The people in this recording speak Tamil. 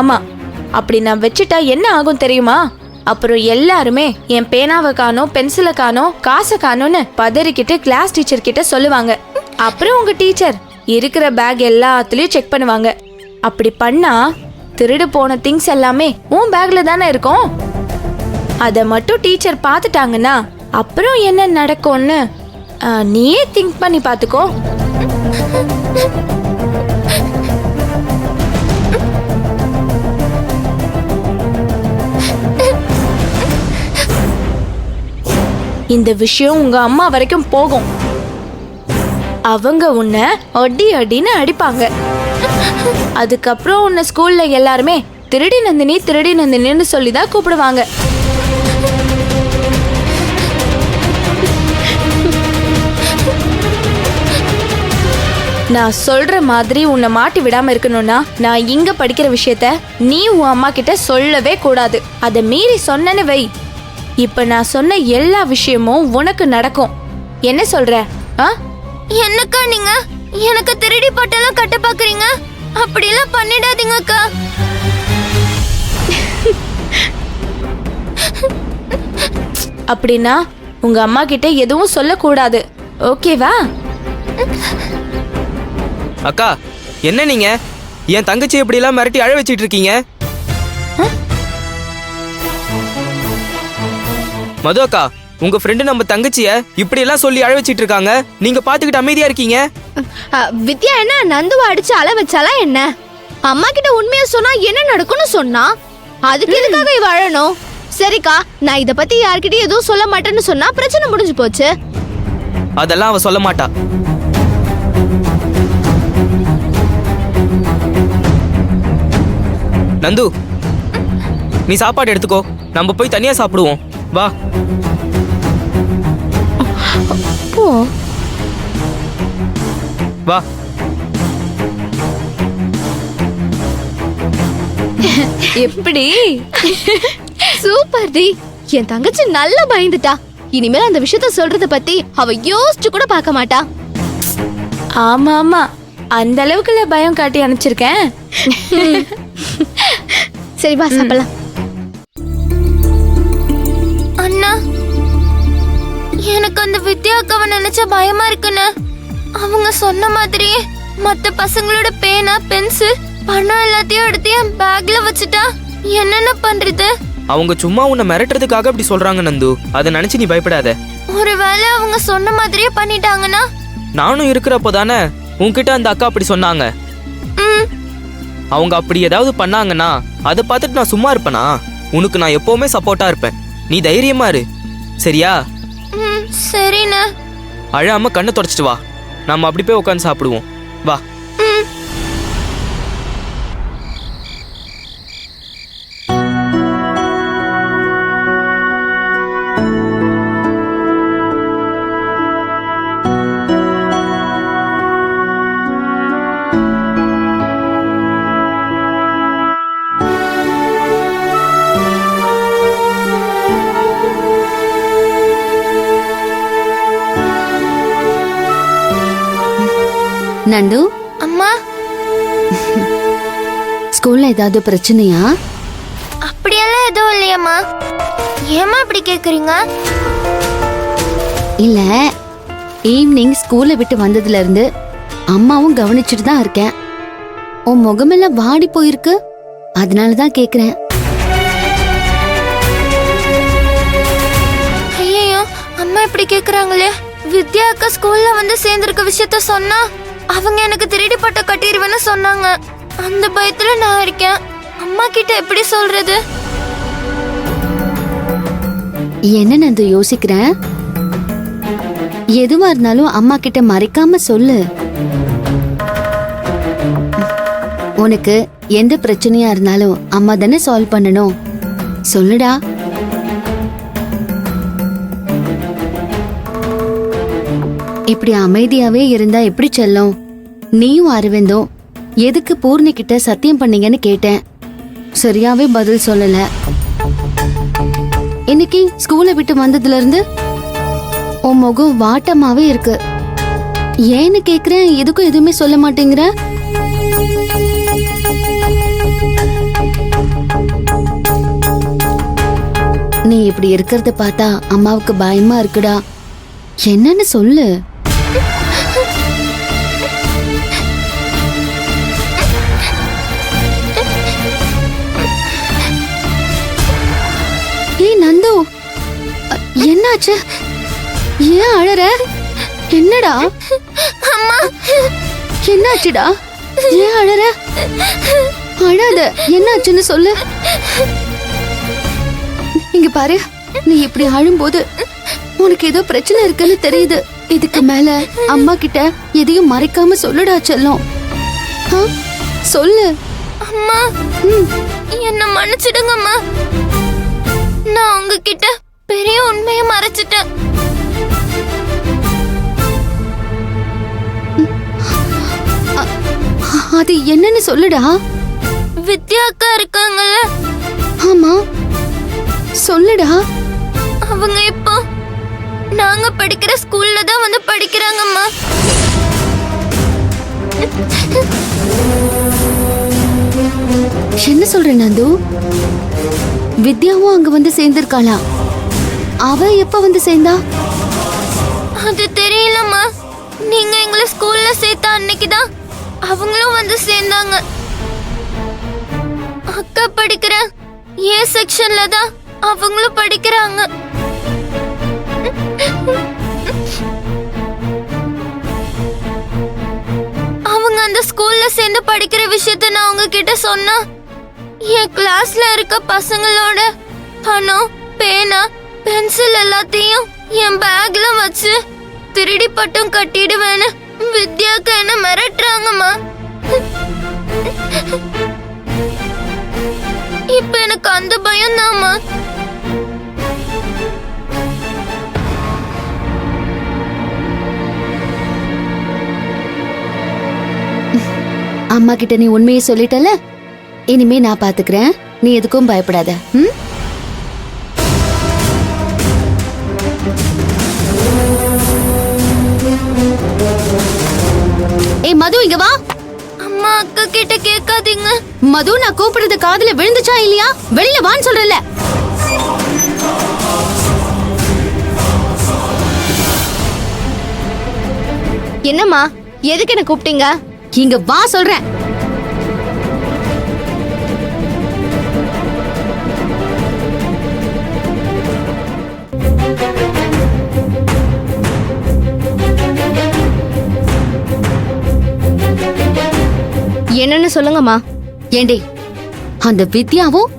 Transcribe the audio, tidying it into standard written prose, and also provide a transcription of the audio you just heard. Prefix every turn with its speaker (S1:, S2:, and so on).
S1: ஆமா, அப்படி நான் வச்சுட்டா என்ன ஆகும் தெரியுமா? அப்புறம் எல்லாருமே என் பேனாவை காணோம், பென்சிலை காணோம், காசை காணோன்னு பதறிக்கிட்டு கிளாஸ் டீச்சர் கிட்ட சொல்லுவாங்க. அப்புறம் உங்க டீச்சர் இருக்கிற பேக் எல்லாத்துலயும் செக் பண்ணுவாங்க. அப்படி பண்ணா திருடு போன திங்ஸ் எல்லாமே உன் பேக்ல தானே இருக்கும். அத மட்டும் டீச்சர் பார்த்துட்டாங்கன்னா அப்புறம் என்ன நடக்கும்னு நீயே திங்க் பண்ணி பாத்துக்கோ. இந்த விஷயம் உங்க அம்மா வரைக்கும் போகும். அவங்க உன்னை அடி அடின்னு அடிப்பாங்க. அதுக்கப்புறம் உன்னை ஸ்கூல்ல எல்லாருமே திருடி நந்தினி திருடி நந்தினின்னு சொல்லிதான் கூப்பிடுவாங்க. நான் சொல்ற மாதிரி உன்னை மாட்டி விடாம இருக்கணும்னா நான் இங்க படிக்கிற விஷயத்த நீ உன் அம்மா கிட்ட சொல்லவே கூடாது. அதை மீறி சொன்னேன்னு வை, இப்ப நான் சொன்ன எல்லா விஷயமும் உனக்கு நடக்கும். என்ன சொல்ற?
S2: என்னக்கா நீங்க எனக்கு திருடி பட்டெல்லாம் கட்ட பாக்குறீங்க? அப்படியெல்லாம் பண்ணிடாதீங்க அக்கா.
S1: அப்படின்னா உங்க அம்மா கிட்ட எதுவும் சொல்லக்கூடாது, ஓகேவா?
S3: அக்கா, என்ன நீங்க என் தங்கச்சி எப்படி எல்லாம் மிரட்டி அழ வச்சிட்டு இருக்கீங்க? மது அக்கா, உங்க ஃப்ரெண்டு நம்ம தங்கச்சிய இப்படி எல்லாம் சொல்லி அழ வச்சிட்டு இருக்காங்க, நீங்க பாத்துக்கிட்டு அமைதியா இருக்கீங்க.
S2: வித்யா என்ன நந்துவ அடிச்சு அழ வச்சாலா என்ன? அம்மா கிட்ட உண்மையா சொன்னா என்ன நடக்கும்னு சொன்னா அதுக்கு எதுக்காக இவ அழணும்? சரிக்கா, நான் இத பத்தி யார்கிட்டயும் எதுவும் சொல்ல மாட்டேன்னு சொன்னா பிரச்சனை முடிஞ்சு போச்சு.
S3: அதெல்லாம் அவ சொல்ல மாட்டா. நந்து, நீ சாப்பாடு எடுத்துக்கோ, நம்ம போய் தனியா சாப்பிடுவோம், வா.
S2: போ.
S3: வா.
S1: எப்படி?
S2: Super D. என் தங்கச்சி நல்லா பயந்துட்டா. இனிமேல் அந்த விஷயத்த சொல்றத பத்தி அவ யோசிச்சு கூட பார்க்க மாட்டா.
S1: ஆமா ஆமா, அந்த அளவுக்குள்ள பயம் காட்டி அனுப்பிச்சிருக்கேன்.
S2: சரி வா சாப்பிடலாம். அண்ணா, எனக்கு அந்த வித்யா அக்காவை நினைச்ச பயமா இருக்குன்னு. அவங்க சொன்ன மாதிரி மத்த பசங்களோட பேனா பென்சில் பணம் எல்லாத்தையும் எடுத்து என் பேக்ல வச்சுட்டா என்னென்ன பண்றது?
S3: அவங்க சும்மா உன்னை மிரட்டுறதுக்காக அப்படி சொல்றாங்க நந்து, அதை நினைச்சு நீ பயப்படாத.
S2: ஒருவேளை அவங்க சொன்ன மாதிரியே பண்ணிட்டாங்கன்னா?
S3: நானும் இருக்கிறப்போ தானே உன்கிட்ட அந்த அக்கா அப்படி சொன்னாங்க. அவங்க அப்படி ஏதாவது பண்ணாங்கன்னா அதை பார்த்துட்டு நான் சும்மா இருப்பேனா? உனக்கு நான் எப்பவுமே சப்போர்ட்டா இருப்பேன், நீ தைரியமா இரு, சரியா?
S2: சரிண்ணா.
S3: அழாம கண்ணை தொடச்சிட்டு வா, நம்ம அப்படி போய் உட்காந்து சாப்பிடுவோம், வா.
S4: நந்து,
S2: அம்மா,
S4: ஸ்கூல்ல ஏதாவது பிரச்சனையா?
S2: அப்படியெல்லாம் எதுவும் இல்லையம்மா. ஏமா இப்படி கேக்குறீங்க?
S4: இல்ல, ஈவினிங் ஸ்கூல்ல விட்டு வந்ததுல இருந்து அம்மாவும் கவனிச்சுட்டு தான் இருக்கேன். உன் முகமெல்லாம் வாடி போயிருக்கு, அதனாலதான் கேக்குறேன்.
S2: ஐயோ, அம்மா இப்படி கேக்குறாங்களே. வித்யா அக்கா ஸ்கூல்ல வந்து சேர்ந்திருக்க விஷயத்த சொன்னா அவங்க எனக்கு திருடி பட்ட கட்டிடுவேன்னு சொன்னாங்க. அந்த பயத்துல நான் இருக்கேன். அம்மா கிட்ட எப்படி சொல்றது?
S4: என்ன நந்து யோசிக்கிறேன்? எதுவா இருந்தாலும் அம்மா கிட்ட மறைக்காம சொல்லு. உனக்கு எந்த பிரச்சனையா இருந்தாலும் அம்மா தானே சால்வ் பண்ணணும், சொல்லுடா. இப்படி அமைதியாவே இருந்தா எப்படி செல்லும்? நீயும் அரவிந்தும் எதுக்கு பூர்ணி கிட்ட சத்தியம் பண்ணீங்கன்னு கேட்டேன், சரியாவே பதில் சொல்லல. இன்னைக்கு ஸ்கூலை விட்டு வந்ததுல இருந்து உன் முகம் வாட்டமாவே இருக்கு. ஏன்னு கேக்குறேன், எதுக்கும் எதுவுமே சொல்ல மாட்டேங்கிற. இப்படி இருக்கிறத பார்த்தா அம்மாவுக்கு பயமா இருக்குடா. என்னன்னு சொல்லு. ஏய் நந்து, என்னாச்சு? ஏன் அழற? என்னடா?
S2: அம்மா,
S4: என்னாச்சுடா? ஏன் அழற? அழாத, என்னாச்சுன்னு சொல்லு. இங்க பாரு, நீ இப்படி அழும்போது உனக்கு ஏதோ பிரச்சனை இருக்குன்னு தெரியுது. இதுக்கு மேல அம்மா கிட்ட எதையும் மறைக்காம சொல்லுடா செல்லம். ஆ, சொல்லு.
S2: அம்மா, என்ன மன்னிச்சிடுங்கம்மா. நான் உங்ககிட்ட பெரிய உண்மையை மறைச்சிட்டேன்.
S4: அது என்னன்னு சொல்லுடா.
S2: வித்யா அக்கா இருக்காங்கல்ல,
S4: ஆமா, சொல்லுடா.
S2: அவங்க இப்போ நாங்க படிக்கிற ஸ்கூல்ல தான் வந்து படிக்கிறாங்கம்மா.
S4: என்ன சொல்ற நந்து? வித்யாவும் அங்க வந்து சேர்ந்திருக்காளா? அவ எப்ப வந்து சேர்ந்தா?
S2: அது தெரியலம்மா. நீங்க எங்களை ஸ்கூல்ல சேர்த்த அன்னைக்குதான் அவங்களும் வந்து சேர்ந்தாங்க. அக்கா படிக்கிற ஏ செக்ஷன்ல தான் அவங்களும் படிக்கிறாங்க. அவங்க அந்த ஸ்கூல்ல சேர்ந்து படிக்கிற விஷயத்த நான் உங்ககிட்ட சொன்னா என் கிளாஸ்ல இருக்க பசங்களோட பணம், பேனா, பென்சில் எல்லாத்தையும் என் பேக்ல வச்சு திருடி பட்டம் கட்டிடுவேன்னு வித்யாக்கு என்ன மிரட்டுறாங்கம்மா. இப்ப எனக்கு அந்த பயம் தான்மா.
S4: அம்மா கிட்ட நீ உண்மையை சொல்லிட்டல, இனிமே நான் பாத்துக்கிறேன். நீ எதுக்கும் பயப்படாத. ம்? ஏய் மது, இங்க வா.
S2: அம்மா, அக்கா கிட்ட கேட்காதீங்க.
S4: மது, நான் கூப்பிடுறது காதுல விழுந்துச்சா இல்லையா? வெளியில வான்னு சொல்றல.
S5: என்னம்மா, எதுக்கு என்ன கூப்பிட்டீங்க?
S4: இங்க வா சொல்றேன்.
S5: என்னன்னு சொல்லுங்கம்மா.
S4: ஏண்டி, அந்த வித்யாவும்